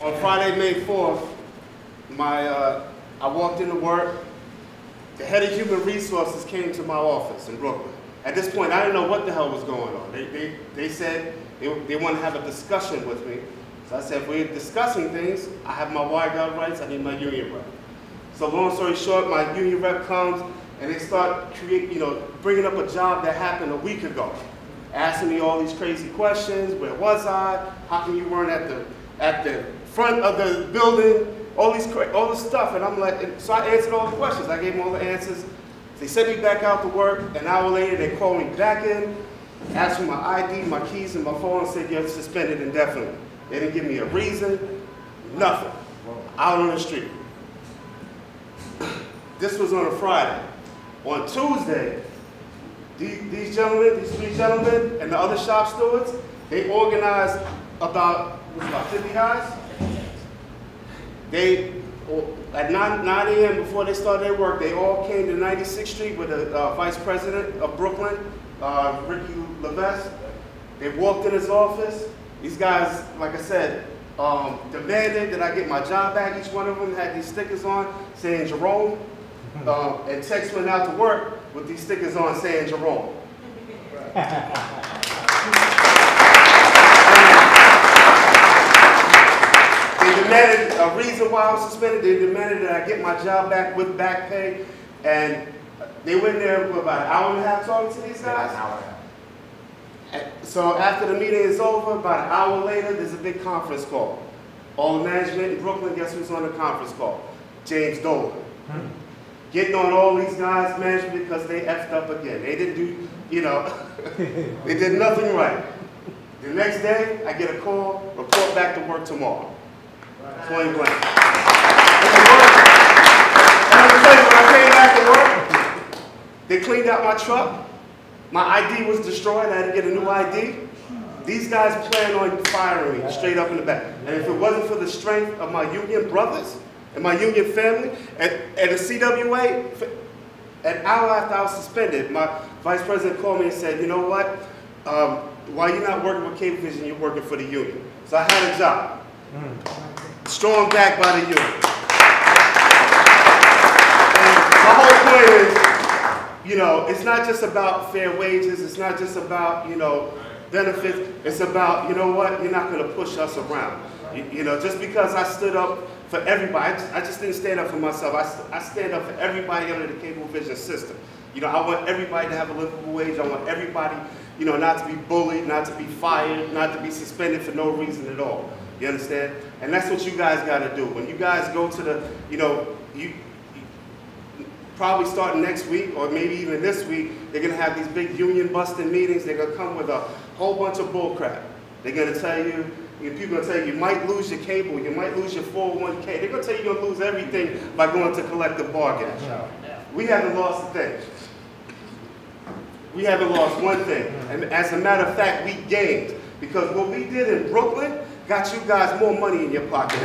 On Friday, May 4th, I walked into work. The head of human resources came to my office in Brooklyn. At this point, I didn't know what the hell was going on. They said they want to have a discussion with me. So I said, if we're discussing things, I have my wire guard rights, I need my union rep. So long story short, my union rep comes and they start bringing up a job that happened a week ago. Asking me all these crazy questions. Where was I? How come you weren't at the front of the building? All this stuff, and I'm like, so I answered all the questions. I gave them all the answers. They sent me back out to work. An hour later, they called me back in, asked for my ID, my keys, and my phone, and said, you're suspended indefinitely. They didn't give me a reason, nothing. Out on the street. This was on a Friday. On Tuesday, these three gentlemen, and the other shop stewards, they organized about 50 guys. They, at 9 a.m. before they started their work, they all came to 96th Street with the Vice President of Brooklyn, Ricky Levesque. They walked in his office. These guys, like I said, demanded that I get my job back. Each one of them had these stickers on saying Jerome, and Tex went out to work with these stickers on saying Jerome. They demanded a reason why I was suspended. They demanded that I get my job back with back pay. And they went there for about an hour and a half talking to these guys. So after the meeting is over, about an hour later, there's a big conference call. All the management in Brooklyn, guess who's on the conference call? James Dolan. Getting on all these guys' management because they effed up again. They didn't do, they did nothing right. The next day, I get a call, report back to work tomorrow. Point blank. And I'm gonna tell you, when I came back to work, they cleaned out my truck. My ID was destroyed. I had to get a new ID. These guys planned on firing me straight up in the back. And if it wasn't for the strength of my union brothers and my union family and the CWA, an hour after I was suspended, my vice president called me and said, you know what? While you're not working with Cablevision, you're working for the union. So I had a job. Strong back by the union. And my whole point is, it's not just about fair wages. It's not just about, benefits. It's about, you know what? You're not going to push us around. Just because I stood up for everybody, I just didn't stand up for myself. I stand up for everybody under the Cablevision system. I want everybody to have a livable wage. I want everybody, not to be bullied, not to be fired, not to be suspended for no reason at all. You understand? And that's what you guys got to do. When you guys go to the, you probably starting next week or maybe even this week, they're going to have these big union busting meetings. They're going to come with a whole bunch of bull crap. They're going to tell you, people are going to tell you, you might lose your cable, you might lose your 401k. They're going to tell you you're going to lose everything by going to collective bargaining. We haven't lost a thing. We haven't lost one thing. And as a matter of fact, we gained. Because what we did in Brooklyn got you guys more money in your pocket.